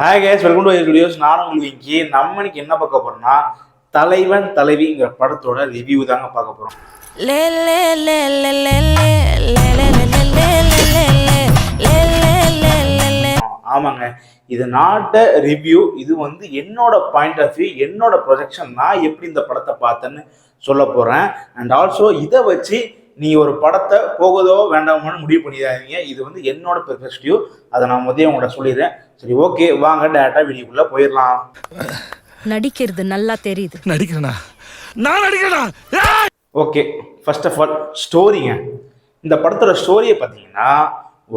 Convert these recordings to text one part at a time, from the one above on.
Hi guys, welcome to videos. நானும் உங்களுக்கு விங்கி. நம்ம இன்னைக்கு என்ன பார்க்க போறோம்னா, தலைவன் தலைவிங்கிற படத்தோட ரிவ்யூ தாங்க பார்க்க போறோம். ஆமாங்க, இது நாட் ரிவ்யூ. இது வந்து என்னோட பாயிண்ட் ஆஃப் வியூ, என்னோட ப்ரொஜெக்ஷன், நான் எப்படி இந்த படத்தை பார்த்தேன்னு சொல்ல போறேன். அண்ட் ஆல்சோ இதை வச்சு நீ ஒரு படத்தை போகுதோ வேண்டாமோன்னு முடிவு பண்ணிடாதீங்க. இது வந்து என்னோட பெர்ஸ்பெக்டிவ். அதை நான் முதல்ல உங்கள்கிட்ட சொல்லிடுறேன். சரி, ஓகே, வாங்க டேரக்டா வீடியோக்குள்ள போயிடலாம். நடிக்கிறது நல்லா தெரியுது. நடிக்கிறேனா? நான் நடிக்கிறேனா? ஓகே, ஃபர்ஸ்ட் ஆஃப் ஆல் ஸ்டோரிங்க. இந்த படத்தோட ஸ்டோரியை பார்த்தீங்கன்னா,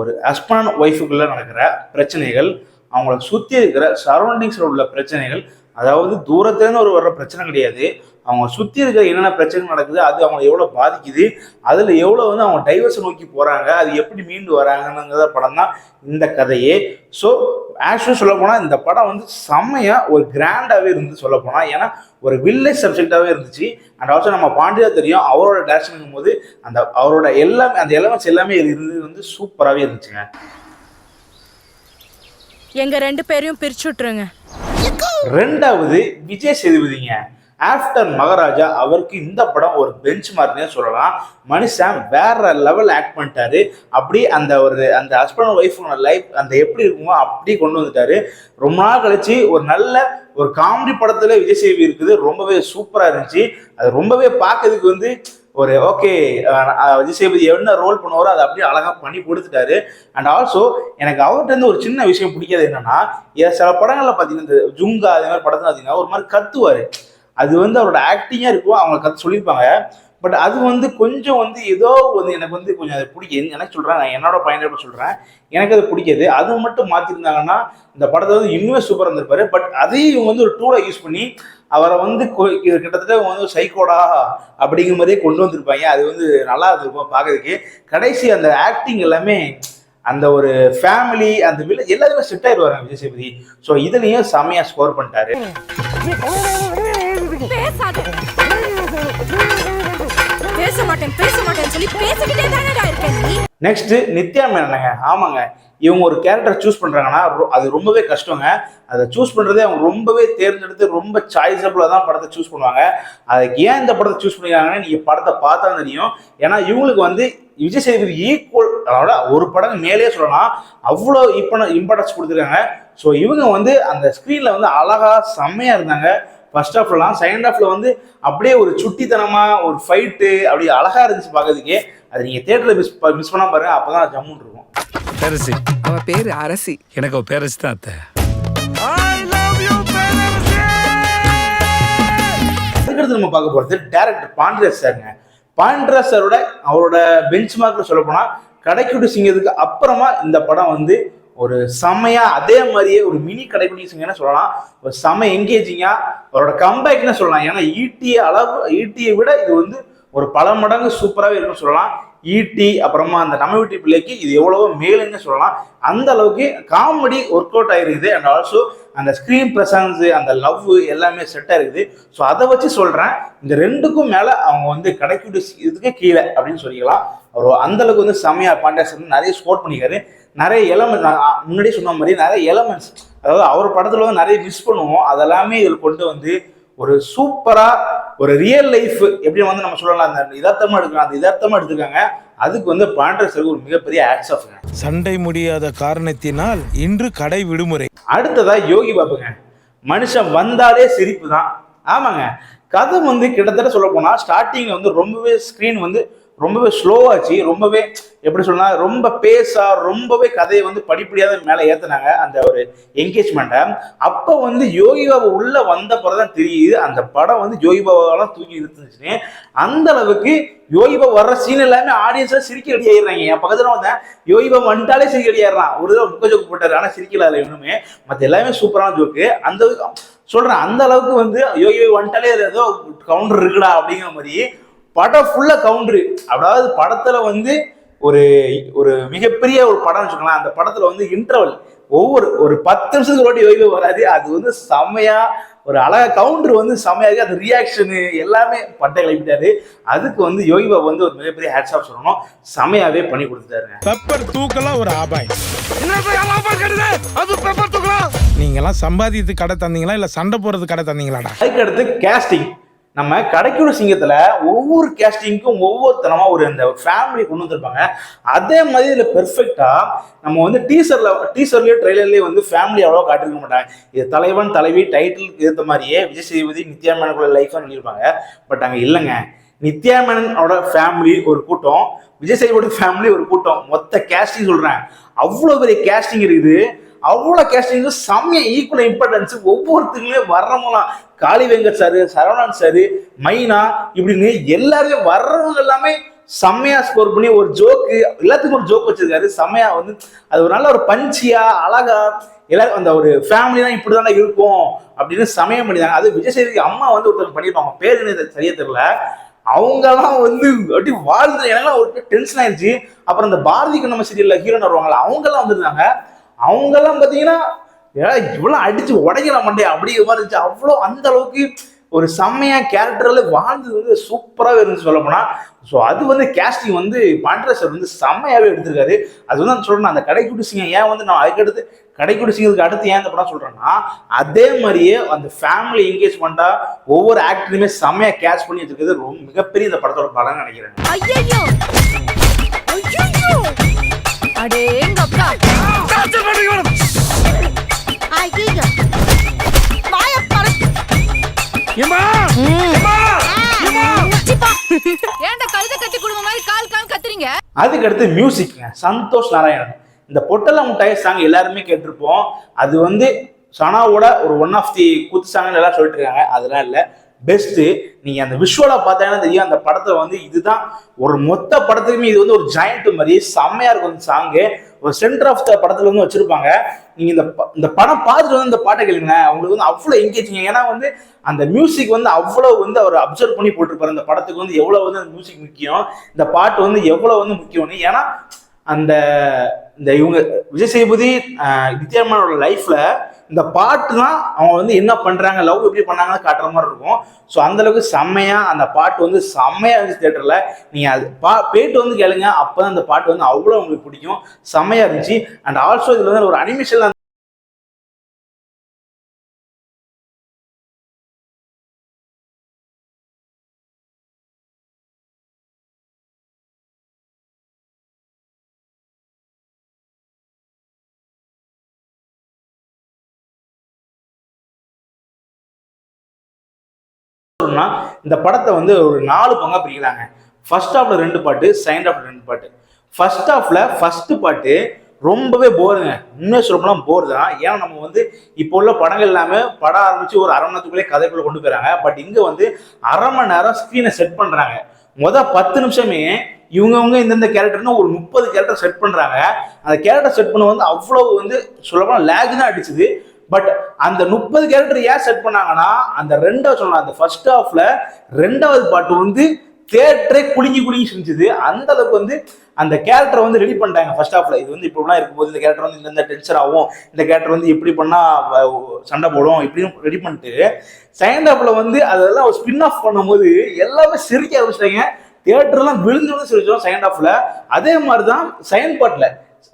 ஒரு ஹஸ்பண்ட் அண்ட் ஒய்ஃபுக்குள்ள நடக்கிற பிரச்சனைகள், அவங்கள சுற்றி இருக்கிற சரௌண்டிங்ஸில் உள்ள பிரச்சனைகள், அதாவது தூரத்துலேருந்து ஒரு வர்ற பிரச்சனை கிடையாது, அவங்க சுற்றி இருக்கிற என்னென்ன பிரச்சனை நடக்குது, அது அவங்களை எவ்வளோ பாதிக்குது, அதில் எவ்வளோ வந்து அவங்க டைவர்ஸை நோக்கி போகிறாங்க, அது எப்படி மீண்டு வராங்கங்கிற படம் தான் இந்த கதையே. ஸோ ஆக்சுவலாக சொல்ல போனால் இந்த படம் வந்து செம்மையாக ஒரு கிராண்டாகவே இருந்து சொல்ல போனால், ஏன்னா ஒரு வில்லேஜ் சப்ஜெக்டாகவே இருந்துச்சு. அண்ட் ஆல்சோ நம்ம பாண்டியா தெரியும், அவரோட டேரக்ஷன் போது அந்த அவரோட எல்லாமே அந்த எலமெண்ட்ஸ் எல்லாமே இருந்தது வந்து சூப்பராகவே இருந்துச்சுங்க. எங்க 2 பேரையும் பிரிச்சு விட்டுருங்க. ரெண்டாவது விஜய் சேதுபதிங்க. ஆஃப்டர் மகாராஜா அவருக்கு இந்த படம் ஒரு பெஞ்ச் மார்க்னே சொல்லலாம். மனுஷன் வேற லெவல் ஆக்ட் பண்ணிட்டாரு. அப்படி அந்த ஹஸ்பண்ட் ஒய்ஃபோட லைஃப் அந்த எப்படி இருக்குமோ அப்படி கொண்டு வந்துட்டாரு. ரொம்ப நாள் கழிச்சு ஒரு நல்ல ஒரு காமெடி படத்துல விஜய் சேதுபதி இருக்குது. ரொம்பவே சூப்பரா இருந்துச்சு. அது ரொம்பவே பார்க்கறதுக்கு வந்து ஒரு ஓகே, விஜய் சேதுபதி என்ன ரோல் பண்ணுவாரோ அதை அப்படியே அழகா பண்ணி கொடுத்துட்டாரு. அண்ட் ஆல்சோ எனக்கு அவர்கிட்ட இருந்து ஒரு சின்ன விஷயம் பிடிக்காது. என்னன்னா, சில படங்கள்ல பாத்தீங்கன்னா, இந்த ஜுங்கா அதே மாதிரி படத்துல பாத்தீங்கன்னா ஒரு மாதிரி கத்துவாரு. அது வந்து அவரோட ஆக்டிங்கா இருக்கும், அவங்க கற்று சொல்லியிருப்பாங்க. பட் அது வந்து கொஞ்சம் வந்து ஏதோ வந்து எனக்கு வந்து கொஞ்சம் அது பிடிக்குது. எனக்கு சொல்கிறேன், நான் என்னோட பயணம் சொல்கிறேன், எனக்கு அது பிடிக்காது. அது மட்டும் மாற்றிருந்தாங்கன்னா இந்த படத்தை வந்து இன்னுமே சூப்பராக இருந்திருப்பாரு. பட் அதையும் இவங்க வந்து ஒரு டூலை யூஸ் பண்ணி அவரை வந்து கிட்டத்தட்ட வந்து சைக்கோடா அப்படிங்கிற மாதிரியே கொண்டு வந்திருப்பாங்க. அது வந்து நல்லா இருந்திருக்கும் பார்க்கறதுக்கு. கடைசி அந்த ஆக்டிங் எல்லாமே அந்த ஒரு ஃபேமிலி அந்த வில்லேஜ் எல்லாருமே செட் ஆயிடுவாங்க விஜய் சேதுபதி. ஸோ இதுலேயும் செம்மையாக ஸ்கோர் பண்ணிட்டாரு. நெக்ஸ்ட் நித்யா மேனனுங்க. ஆமாங்க, இவங்க ஒரு கேரக்டர் சூஸ் பண்றாங்கன்னா அது ரொம்பவே கஷ்டங்க. அதை சூஸ் பண்றதே அவங்க ரொம்பவே தேர்ந்தெடுத்து ரொம்ப சாய்ஸபிளா தான் படத்தை சூஸ் பண்ணுவாங்க. அதுக்கு ஏன் இந்த படத்தை சூஸ் பண்ணிருக்காங்கன்னா நீங்க படத்தை பார்த்தா தெரியும். ஏன்னா இவங்களுக்கு வந்து விஜய் சேதுபதி ஈக்குவல், அதோட ஒரு படம் மேலே சொல்லலாம், அவ்வளோ இம்பார்ட்டன்ஸ் கொடுத்துருக்காங்க. ஸோ இவங்க வந்து அந்த ஸ்க்ரீன்ல வந்து அழகா செம்மையா இருந்தாங்க. ஃபர்ஸ்ட் ஹாஃப்லாம், செகண்ட் ஹாஃப்ல வந்து அப்படியே ஒரு சுட்டித்தனமா ஒரு ஃபைட்டு அப்படியே அழகா இருந்துச்சு பார்க்கறதுக்கே. அது நீங்க தியேட்டர்ல மிஸ் பண்ணாம பாருங்க, அப்பதான் ஜம்முன்னு இருக்கும். பேரசி, அவ பேரு அரசி. எனக்கு அவ பேரசி தான் அத்தை. அதுக்கடுத்து நம்ம பார்க்க போறது டைரக்டர் பாண்டியராஜ் சாருங்க. பாண்டியராஜ் சாரோட அவரோட பெஞ்ச் மார்க்ல சொல்ல போனா கடைக்குட்டி சிங்கத்துக்கு அப்புறமா இந்த படம் வந்து ஒரு செம்மையா அதே மாதிரியே ஒரு மினி கடைக்குட்டி சிங்கன்னு சொல்லலாம். ஒரு செம்ம என்கேஜிங்கா அவரோட கம்பேக்னு சொல்லலாம். ஏன்னா ஈட்டியை விட இது வந்து ஒரு பல மடங்கு சூப்பராகவே இருக்குன்னு சொல்லலாம். ஈட்டி அப்புறமா அந்த நம்ம வீட்டு பிள்ளைக்கு இது எவ்வளவோ மேலுன்னு சொல்லலாம். அந்த அளவுக்கு காமெடி ஒர்க் அவுட் ஆயிருக்குது. அண்ட் ஆல்சோ அந்த ஸ்க்ரீன் ப்ரெசன்ஸ், அந்த லவ் எல்லாமே செட் ஆயிருக்குது. ஸோ அதை வச்சு சொல்றேன், இந்த ரெண்டுக்கும் மேல அவங்க வந்து கடைக்குட்டி இதுக்கு கீழே அப்படின்னு சொல்லிக்கலாம். அவர் அந்த அளவுக்கு வந்து செம்மையா பாண்டியராஜ் நிறைய ஸ்கோர் பண்ணிக்காரு. நிறைய எலமெண்ட், முன்னாடியே சொன்ன மாதிரி நிறைய எலமெண்ட்ஸ், அதாவது அவர் படத்துல வந்து நிறைய மிஸ் பண்ணுவோம், அதெல்லாமே இதில் கொண்டு வந்து ஒரு சூப்பரா ஒரு ரியல் லைஃப் எப்படி வந்து நம்ம சொல்லலாம், அந்த யதார்த்தமா எடுக்கலாம், அந்த யதார்த்தமா எடுத்துருக்காங்க. அதுக்கு வந்து பாண்டியராஜ் ஒரு மிகப்பெரிய ஹேட்ஸ் ஆஃப்ங்க. சண்டை முடியாத காரணத்தினால் இன்று கடை விடுமுறை. அடுத்ததா யோகி பாபுங்க. மனுஷன் வந்தாலே சிரிப்பு தான். ஆமாங்க, கதை வந்து கிட்டத்தட்ட சொல்ல போனா ஸ்டார்டிங்ல வந்து ரொம்பவே ஸ்கிரீன் வந்து ரொம்பவே ஸ்லோவாச்சு. ரொம்பவே எப்படி சொன்னா ரொம்ப பேஸா ரொம்பவே கதையை வந்து படிப்படியாக மேலே ஏற்றினாங்க அந்த ஒரு என்கேஜ்மெண்ட்டை. அப்போ வந்து யோகி பாபு உள்ள வந்த பிறகுதான் தெரியுது அந்த படம் வந்து யோகி பாபாவெல்லாம் தூக்கி இருந்துச்சுன்னு. அந்த அளவுக்கு யோகி பாபு வர்ற சீன் எல்லாமே ஆடியன்ஸ்ல சிரிக்க ரெடி ஆயிடுறாங்க. என் பக்கத்துல வந்தேன், யோகி பாபு வந்துட்டாலே சிரிக்க ரெடி ஆயிடுறான். ஒரு தடவை முக்க ஜோக்கு போட்டாரு, ஆனால் சிரிக்கல அதில் இன்னுமே. மற்ற எல்லாமே சூப்பரான ஜோக்கு. அந்த சொல்றேன், அந்த அளவுக்கு வந்து யோகி பாபு வந்துட்டாலே ஏதோ கவுண்டர் இருக்குடா அப்படிங்கிற மாதிரி படம் ஃபுல்லா கவுண்டரு. அதாவது படத்துல வந்து ஒரு ஒரு மிகப்பெரிய ஒரு படம் வச்சுக்கலாம். அந்த படத்துல வந்து இன்டர்வல் ஒரு 10 நிமிஷத்துக்கு யோகி பாபு வராது. அது வந்து செம்மையா ஒரு அழகா கவுண்டர் வந்து செமையாக அந்த ரியாக்ஷனு எல்லாமே பட்டை கிளப்பிட்டாரு. அதுக்கு வந்து யோகி பாபு வந்து ஒரு மிகப்பெரிய ஹேட்ஸ் ஆஃப் சொல்லணும். செமையாவே பண்ணி கொடுத்துட்டாருங்க. பெப்பர் தூக்கலாம் ஒரு ஆபாயம். அது பேப்பர் தூக்கலாம். நீங்கெல்லாம் சம்பாதித்து கடை தந்தீங்களா இல்ல சண்டை போறது கடை தந்தீங்களாடா? அதுக்கு அடுத்து கேஸ்டிங். நம்ம கடைக்கூட சிங்கத்துல ஒவ்வொரு கேஸ்டிங்க்கும் ஒவ்வொருத்தனமா ஒரு அந்த ஃபேமிலி கொண்டு வந்திருப்பாங்க. அதே மாதிரி இதுல பெர்ஃபெக்டா நம்ம வந்து டீசர்லயோ ட்ரெய்லர்லயோ வந்து ஃபேமிலி அவ்வளோ காட்டிருக்க மாட்டாங்க. இது தலைவன் தலைவி டைட்டிலுக்கு ஏற்ற மாதிரியே விஜய் சேதுபதி நித்யா மேனனோட லைஃப் சொல்லியிருப்பாங்க. பட் அங்க இல்லைங்க. நித்யா மேனனோட ஃபேமிலி ஒரு கூட்டம், விஜய் சேதுபதி ஃபேமிலி ஒரு கூட்டம். மொத்த கேஸ்டிங் சொல்றேன், அவ்வளோ பெரிய கேஸ்டிங் இருக்குது. அவ்வளோ கேஸ்டிங் செம்மையா ஈக்குவல் இம்பார்ட்டன்ஸ். ஒவ்வொருத்தருக்குமே வர்றவங்களாம் காளி வெங்கட் சாரு, சரவணன் சாரு, மைனா இப்படின்னு எல்லாருமே வர்றவங்க எல்லாமே செம்மையா ஸ்கோர் பண்ணி ஒரு ஜோக்கு, எல்லாத்துக்கும் ஒரு ஜோக் வச்சிருக்காரு. செம்மையா வந்து அது ஒரு நல்ல ஒரு பஞ்சியா அழகா எல்லாரும் அந்த ஒரு ஃபேமிலி தான் இப்படிதானே இருக்கும் அப்படின்னு சமயம் பண்ணிட்டாங்க. அது விஜய் சேதுபதி அம்மா வந்து ஒருத்தர் பண்ணியிருப்பாங்க, பேர் என்ன சரியா தெரியல. அவங்கெல்லாம் வந்து அப்படி வாழ்ந்து எனக்கெல்லாம் ஒரு டென்ஷன் ஆயிடுச்சு. அப்புறம் இந்த பாரதி கண்ணம்மா சீரியல்ல ஹீரோன் வருவாங்களா அவங்கெல்லாம் வந்துருந்தாங்க. அவங்கெல்லாம் பார்த்தீங்கன்னா இவ்வளோ அடிச்சு உடைக்கலாம் மாட்டே அப்படிங்கிற மாதிரி இருந்துச்சு. அவ்வளோ அந்த அளவுக்கு ஒரு செம்மையா கேரக்டர்ல வாழ்ந்தது வந்து சூப்பராகவே இருந்துச்சு சொல்ல போனா. ஸோ அது வந்து கேஸ்டிங் வந்து பாண்டரசர் வந்து செம்மையாவே எடுத்திருக்காரு. அது வந்து நான் சொல்றேன், அந்த கடைக்குடி சிங்கம் ஏன் வந்து நான் அதுக்கடுத்து கடைக்குடி சிங்கத்துக்கு அடுத்து ஏன் இந்த படம் சொல்றேன்னா, அதே மாதிரியே அந்த ஃபேமிலி என்கேஜ்மெண்டா ஒவ்வொரு ஆக்டருமே செம்மையா கேட்ச் பண்ணி வச்சிருக்கிறது ரொம்ப மிகப்பெரிய இந்த படத்தோட படம் நினைக்கிறேன். அடேங்கப்பா. ஏன்டா கழுத கட்டி குடும்பம் மாதிரி கால் கால் கத்துறீங்க? அதுக்கு அடுத்து மியூசிக்ங்க. சந்தோஷ் நாராயணன் இந்த பொட்டல முட்டாய் சாங் எல்லாருமே கேட்டிருப்போம். அது வந்து சனாவோட ஒரு ஒன் ஆஃப் தி குத்து சாங் எல்லாம் சொல்லிட்டு இருக்காங்க. அதெல்லாம் இல்லை, பெஸ்ட்டு. நீங்க அந்த விஷுவலா பார்த்தீங்கன்னா தெரியும், அந்த படத்துல வந்து இதுதான் ஒரு மொத்த படத்துக்குமே இது வந்து ஒரு ஜாயிண்ட் மாதிரி செம்மையா இருக்கும். இந்த சாங்கு ஒரு சென்டர் ஆஃப் த படத்துல வந்து வச்சிருப்பாங்க. நீங்க இந்த படம் பார்த்துட்டு வந்து இந்த பாட்டை கேளுங்க, அவங்களுக்கு வந்து அவ்வளோ எங்கேஜிங்க. ஏன்னா வந்து அந்த மியூசிக் வந்து அவ்வளோ வந்து அவர் அப்சர்வ் பண்ணி போட்டிருப்பாரு. அந்த படத்துக்கு வந்து எவ்வளவு வந்து அந்த மியூசிக் முக்கியம், இந்த பாட்டு வந்து எவ்வளவு வந்து முக்கியம்னு. ஏன்னா அந்த இந்த இவங்க விஜய் சேதுபதி நித்யா மேனனோட லைஃப்ல இந்த பாட்டு தான் அவங்க வந்து என்ன பண்றாங்க, லவ் எப்படி பண்ணாங்கன்னு காட்டுற மாதிரி இருக்கும். ஸோ அந்த அளவுக்கு செம்மையா அந்த பாட்டு வந்து செம்மையா இருந்துச்சு தியேட்டர்ல. நீங்க அது போயிட்டு வந்து கேளுங்க, அப்பதான் அந்த பாட்டு வந்து அவ்வளோ உங்களுக்கு பிடிக்கும். செம்மையா இருந்துச்சு. அண்ட் ஆல்சோ இதுல வந்து ஒரு அனிமேஷன் இந்த படத்தை வந்து ஒரு 4 பங்கா பிரிக்கிறாங்க. ஃபர்ஸ்ட் ஹாஃப்ல 2 பாட்டு, செகண்ட் ஹாஃப்ல 2 பாட்டு. ஃபர்ஸ்ட் ஹாஃப்ல ஃபர்ஸ்ட் பாட்டு ரொம்பவே போருங்க. உண்மையை சொல்லப்போனா போர் தான். ஏன்னா நம்ம வந்து இப்போ உள்ள படங்கள் எல்லாமே படம் ஆரம்பிச்சு ஒரு அரை மணி நேரத்துக்குள்ளே கதைக்குள்ள கொண்டு போயிறாங்க. பட் இங்க வந்து அரை மணி நேரம் ஸ்கிரீனை செட் பண்றாங்க. 10 நிமிஷமே இவங்கவுங்க இந்தந்த கேரக்டர்னு ஒரு 30 கேரக்டர் செட் பண்றாங்க. அந்த கேரக்டர் செட் பண்ண வந்து அவ்வளவு வந்து சொல்லப்போனா லேக் தான் அடிச்சுது. பட் அந்த 30 கேரக்டர் ஏன் செட் பண்ணாங்கன்னா, அந்த அந்த ஃபர்ஸ்ட் ஹாஃப்ல 2வது பாட்டு வந்து தியேட்டரே குலுங்கி செஞ்சுது. அந்த அளவுக்கு வந்து அந்த கேரக்டரை வந்து ரெடி பண்ணிட்டாங்க ஃபர்ஸ்ட் ஹாஃப்ல. இது வந்து இப்படிலாம் இருக்கும்போது இந்த கேரக்டர் வந்து இந்த டென்ஷன் ஆகும், இந்த கேரக்டர் வந்து எப்படி பண்ணா சண்டை போடும் இப்படியும் ரெடி பண்ணிட்டு செகண்ட் ஹாஃப்ல வந்து அதெல்லாம் ஒரு ஸ்பின் ஆஃப் பண்ணும்போது எல்லாமே சிரிக்க ஆரம்பிச்சிட்டாங்க. தியேட்டர்லாம் விழுந்து சிரிச்சோம் செகண்ட் ஹாஃப்ல. அதே மாதிரி தான் செகண்ட் பார்ட்ல,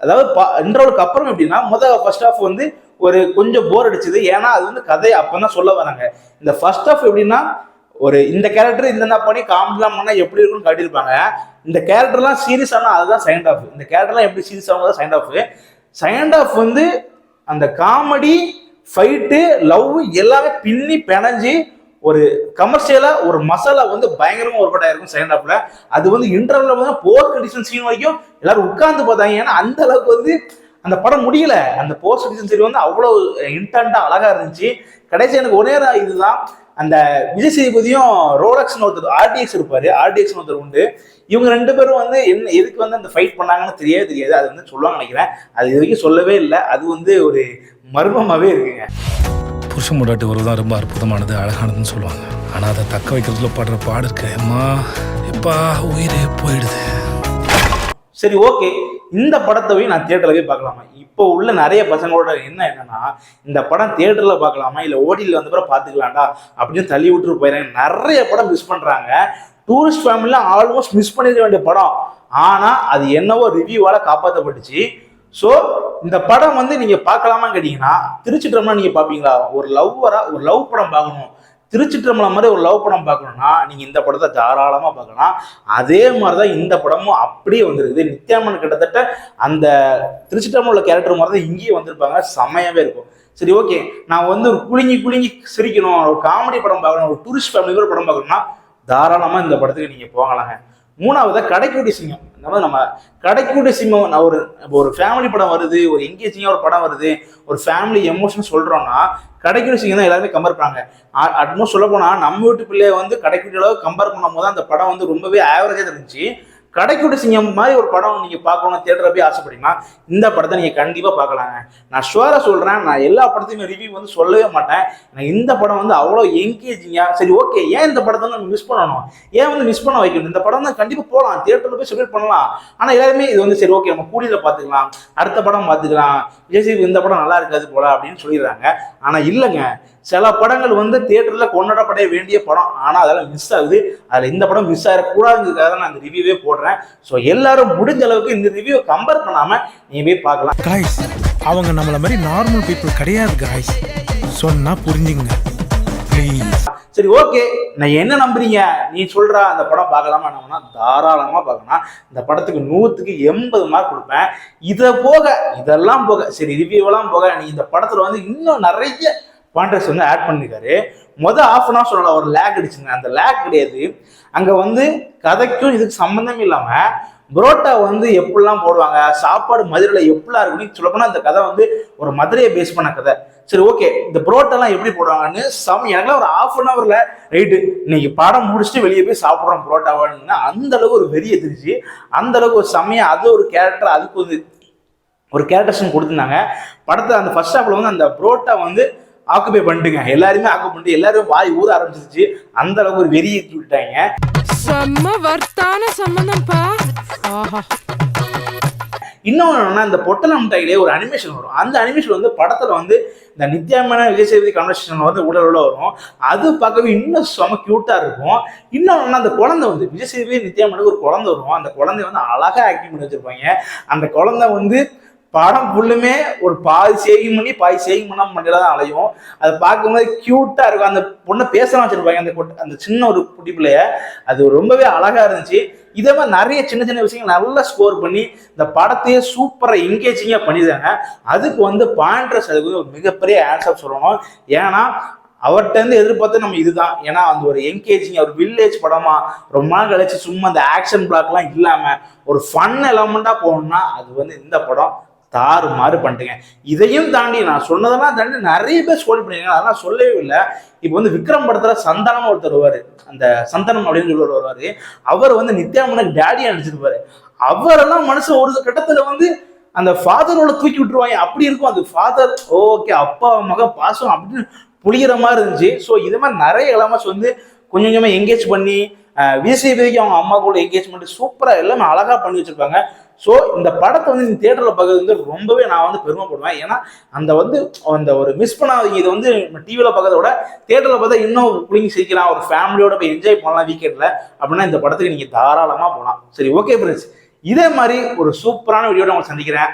அதாவது இன்டர்வலுக்கு அப்புறம் எப்படின்னா ஃபர்ஸ்ட் ஹாஃப் வந்து ஒரு கொஞ்சம் போர் அடிச்சுது. ஏன்னா அது வந்து கதை அப்பதான் சொல்ல வராங்க. இந்த ஃபர்ஸ்ட் ஹாஃப் எப்படின்னா ஒரு இந்த கேரக்டர் இந்த பண்ணி காமெடிலாம் பண்ணா எப்படி இருக்குன்னு காட்டியிருப்பாங்க. இந்த கேரக்டர்லாம் சீரியஸ் ஆனா அதுதான் செகண்ட் ஹாஃப். இந்த கேரக்டர்லாம் எப்படி சீரியஸ் ஆகும் தான் செகண்ட் ஹாஃப். செகண்ட் ஹாஃப் வந்து அந்த காமெடி, ஃபைட்டு, லவ் எல்லாமே பின்னி பிணைஞ்சு ஒரு கமர்ஷியலா ஒரு மசாலா வந்து பயங்கரமா ஒர்க் அவுட் ஆயிருக்கும் செகண்ட் ஹாஃப்ல. அது வந்து இன்டர்வல்ல வந்து போஸ்ட் கண்டிஷன் சீன் வரைக்கும் எல்லாரும் உட்கார்ந்து பார்த்தாங்க. ஏன்னா அந்த அளவுக்கு வந்து அந்த படம் முடியல. அந்த போஸ்ட் கண்டிஷன் சீன் வந்து அவ்வளவு இன்டென்ட்டா அழகா இருந்துச்சு. கடைசி எனக்கு ஒரே இதுதான், அந்த விஜய் சேதுபதியும் ரோலக்ஸ்னு ஒருத்தர் ஆர்டிஎக்ஸ் இருப்பாரு, ஆர்டிஎக்ஸ்னு ஒருத்தர் உண்டு. இவங்க 2 பேரும் வந்து என்ன எதுக்கு வந்து அந்த ஃபைட் பண்ணாங்கன்னு தெரியாது. அது வந்து சொல்லுவாங்க நினைக்கிறேன். அது இது வரைக்கும் சொல்லவே இல்லை. அது வந்து ஒரு மர்மமாவே இருக்குங்க. புருஷன் முடாட்டி உறவு தான் ரொம்ப அற்புதமானது, அழகானதுன்னு சொல்லுவாங்க. ஆனால் அதை தக்க வைக்கிறதுல படுற பாடு இருக்கு அம்மா, எப்பா உயிரே போயிடுது. சரி, ஓகே. இந்த படத்தை போய் நான் தியேட்டர்ல போய் பார்க்கலாமா? இப்போ உள்ள நிறைய பசங்களோட என்னன்னா இந்த படம் தியேட்டர்ல பார்க்கலாமா இல்லை ஓடியில் வந்து கூட பார்த்துக்கலாம்டா அப்படின்னு தள்ளி விட்டுட்டு போயிடுறாங்க. நிறைய படம் மிஸ் பண்றாங்க. டூரிஸ்ட் ஃபேமிலியில ஆல்மோஸ்ட் மிஸ் பண்ணிட வேண்டிய படம், ஆனா அது என்னவோ ரிவ்யூவால காப்பாற்றப்பட்டுச்சு. ஸோ இந்த படம் வந்து நீங்க பார்க்கலாமான்னு கேட்டீங்கன்னா, திருச்சிற்றம்பலம் நீங்க பார்ப்பீங்களா? ஒரு லவ் படம் பார்க்கணும், திருச்சிற்றம்பலம் மாதிரி ஒரு லவ் படம் பார்க்கணும்னா நீங்க இந்த படத்தை தாராளமா பார்க்கலாம். அதே மாதிரிதான் இந்த படமும் அப்படியே வந்திருக்குது. நித்யாமன் கிட்டத்தட்ட அந்த திருச்சிற்றம்பலம் உள்ள கேரக்டர் மாதிரி தான் இங்கேயே வந்திருப்பாங்க. செமையாவே இருக்கும். சரி, ஓகே, நான் வந்து ஒரு குலுங்கி சிரிக்கணும், ஒரு காமெடி படம் பார்க்கணும், ஒரு டூரிஸ்ட் ஃபேமிலி கூட படம் பார்க்கணும்னா தாராளமா இந்த படத்துக்கு நீங்க போகலாங்க. மூணாவது கடைக்குட்டி சிங்கம். நம்ம கடைக்குட்டி சிங்கம், ஒரு ஃபேமிலி படம் வருது, ஒரு எங்கேஜிங்காக ஒரு படம் வருது, ஒரு ஃபேமிலி எமோஷன் சொல்றோம்னா கடைக்குட்டி சிங்கம் தான் எல்லாருமே கம்பேர் பண்ணாங்க. அட்மோஸ்ட் சொல்ல போனா நம்ம வீட்டு பிள்ளைய வந்து கடைக்குட்டி அளவு கம்பேர் பண்ணும் போது அந்த படம் வந்து ரொம்பவே ஆவரேஜா இருந்துச்சு. கடைக்குட்டி சிங்கம் மாதிரி ஒரு படம் நீங்க பார்க்கணும் தியேட்டர்ல போய் ஆசைப்படுறீங்கன்னா இந்த படத்தை நீங்க கண்டிப்பா பார்க்கலாங்க. நான் ஷுவரா சொல்றேன், நான் எல்லா படத்தையுமே ரிவ்யூ வந்து சொல்லவே மாட்டேன். எனக்கு இந்த படம் வந்து அவ்வளோ என்கேஜிங்கா. சரி, ஓகே, ஏன் இந்த படத்தை வந்து மிஸ் பண்ணணும், ஏன் வந்து மிஸ் பண்ண வைக்கணும்? இந்த படம் தான் கண்டிப்பா போகலாம், தியேட்டர்ல போய் செலிப்ரேட் பண்ணலாம். ஆனா எல்லாருமே இது வந்து சரி, ஓகே, நம்ம கூடியில பார்த்துக்கலாம், அடுத்த படம் பார்த்துக்கலாம், விஜய் இந்த படம் நல்லா இருக்காது போல அப்படின்னு சொல்லிடுறாங்க. ஆனா இல்லைங்க, சில படங்கள் வந்து தியேட்டர்ல கொண்டாடப்பட வேண்டிய படம், ஆனா அதெல்லாம் மிஸ் ஆகுது. அதுல இந்த படம் மிஸ் ஆகிடக்கூடாதுங்கிறதுக்காக தான் நான் இந்த ரிவ்யூவே போடுறேன். ஸோ எல்லாரும் முடிஞ்ச அளவுக்கு இந்த ரிவ்யூ கம்பேர் பண்ணாம நீ போய் பார்க்கலாம். காய்ஸ், அவங்க நம்மள மாதிரி நார்மல் பீப்புள் கிடையாது காய்ஸ், சொன்னா புரிஞ்சுங்க ப்ளீஸ். சரி, ஓகே, நான் என்ன நம்புறீங்க? நீ சொல்ற அந்த படம் பார்க்கலாமா? நம்மனா தாராளமா பார்க்கலாம். இந்த படத்துக்கு 100க்கு 80 மார்க் கொடுப்பேன். இதெல்லாம் போக சரி, ரிவ்யூவெல்லாம் போக நீ இந்த படத்துல வந்து இன்னும் நிறைய பாயிண்டர்ஸ் வந்து ஆட் பண்ணிருக்காரு. ½ அன் ஹவர் சொல்லலாம், ஒரு லேக் அடிச்சுங்க. அந்த லேக் கிடையாது, அங்க வந்து கதைக்கும் இதுக்கு சம்பந்தம் இல்லாம புரோட்டா வந்து எப்படிலாம் போடுவாங்க, சாப்பாடு மதுரையில் எப்படிலாம் இருக்குன்னு சொல்லப்போனா இந்த கதை வந்து ஒரு மதுரையை பேஸ் பண்ண கதை. சரி, ஓகே, இந்த புரோட்டாலாம் எப்படி போடுவாங்கன்னு எனக்குலாம் ஒரு ½ அன் ஹவர்ல ரைட்டு இன்னைக்கு படம் முடிச்சுட்டு வெளியே போய் சாப்பிட்றோம் புரோட்டாவான்னு அந்த அளவுக்கு ஒரு வெறிய தெரிஞ்சு, அந்த அளவுக்கு ஒரு செம்மையா அது ஒரு கேரக்டர், அதுக்கு வந்து ஒரு கேரக்டர்ஸும் கொடுத்துருந்தாங்க. படத்தை அந்த ஃபர்ஸ்ட் ஹாஃப்ல வந்து அந்த புரோட்டா வந்து ஆக்குபை பண்ணிட்டுங்க, எல்லாருமே ஆக்குபை பண்ணிட்டு எல்லாரும் வாய் ஊற ஆரம்பிச்சிருச்சு. அந்த அளவுக்கு ஒரு வெறியை விட்டாங்க. செம்ம வர்த்தான சம்பந்தம்ப்பா. இன்னொன்று என்னன்னா, இந்த பொட்டல மிட்டாயிலே ஒரு அனிமேஷன் வரும். அந்த அனிமேஷன் வந்து படத்துல வந்து இந்த நித்யாமன விஜய் சேதுபதி கான்வர்சேஷன் வந்து உள்ள வரும். அது பார்க்கவே இன்னும் செம கியூட்டா இருக்கும். இன்னொன்னு அந்த குழந்தை வந்து விஜய் சேதுபதி நித்யாமனுக்கு ஒரு குழந்தை வரும். அந்த குழந்தைய வந்து அழகா ஆக்டிங் பண்ணி வச்சிருப்பாங்க. அந்த குழந்தை வந்து படம் ஃபுல்லுமே ஒரு பாதி சேகிங் பண்ணி பாதி சேகிங் பண்ணாம மண்டியில தான் அலையும். அதை பார்க்கும்போது கியூட்டா இருக்கும். அந்த பொண்ணை பேசலாம் வச்சிருப்பாங்க, அந்த சின்ன ஒரு குட்டி பிள்ளைய. அது ரொம்பவே அழகா இருந்துச்சு. இதே மாதிரி நிறைய சின்ன சின்ன விஷயங்கள் நல்லா ஸ்கோர் பண்ணி இந்த படத்தையே சூப்பரா என்கேஜிங்கா பண்ணியிருக்காங்க. அதுக்கு வந்து பாயிண்டர்ஸ் அதுக்கு ஒரு மிகப்பெரிய ஆன்சர் சொல்லணும். ஏன்னா அவர்கிட்ட இருந்து எதிர்பார்த்து நம்ம இதுதான். ஏன்னா அந்த ஒரு என்கேஜிங் ஒரு வில்லேஜ் படமா ரொம்ப நாள் கழிச்சு சும்மா அந்த ஆக்ஷன் பிளாக்லாம் இல்லாம ஒரு ஃபன் எலமெண்டா போகணும்னா அது வந்து இந்த படம் தாறுமாறு பண்ணிட்டுங்க. இதையும் தாண்டி நான் சொன்னதெல்லாம் தாண்டி நிறைய பேர் ஸ்கோர் பண்ணிருக்காங்க, அதெல்லாம் சொல்லவே இல்லை. இப்போ வந்து விக்ரம் படத்துல சந்தானம் ஒருத்தர் வருவாரு, அந்த சந்தானம் அப்படின்னு சொல்லி வருவாரு. அவர் வந்து நித்யாமனுக்கு டேடியா நடிச்சிருப்பாரு. அவரெல்லாம் மனுஷன் ஒரு கட்டத்துல வந்து அந்த ஃபாதரோட தூக்கி விட்டுருவாங்க, அப்படி இருக்கும். அந்த ஃபாதர் ஓகே, அப்பா மக பாசம் அப்படின்னு புளிகிற மாதிரி இருந்துச்சு. ஸோ இது மாதிரி நிறைய எலமெண்ட்ஸ் வந்து கொஞ்சம் கொஞ்சமா என்கேஜ் பண்ணி விஜய்க்கு அவங்க அம்மா கூட என்கேஜ்மெண்ட் சூப்பரா எல்லாமே அழகா பண்ணி வச்சிருப்பாங்க. ஸோ இந்த படத்தை வந்து இந்த தியேட்டர்ல பார்க்கறது வந்து ரொம்பவே நான் வந்து பெருமைப்படுவேன். ஏன்னா அந்த ஒரு மிஸ் பண்ணாதீங்க. இது வந்து டிவியில பார்க்கறத விட தியேட்டர்ல பார்த்தா இன்னும் பிள்ளைங்க சிரிக்கலாம், ஒரு ஃபேமிலியோட போய் என்ஜாய் பண்ணலாம் வீக்கெண்ட்ல அப்படின்னா இந்த படத்துக்கு நீங்க தாராளமா போகலாம். சரி, ஓகே ஃப்ரெண்ட்ஸ், இதே மாதிரி ஒரு சூப்பரான வீடியோட உங்களை சந்திக்கிறேன்.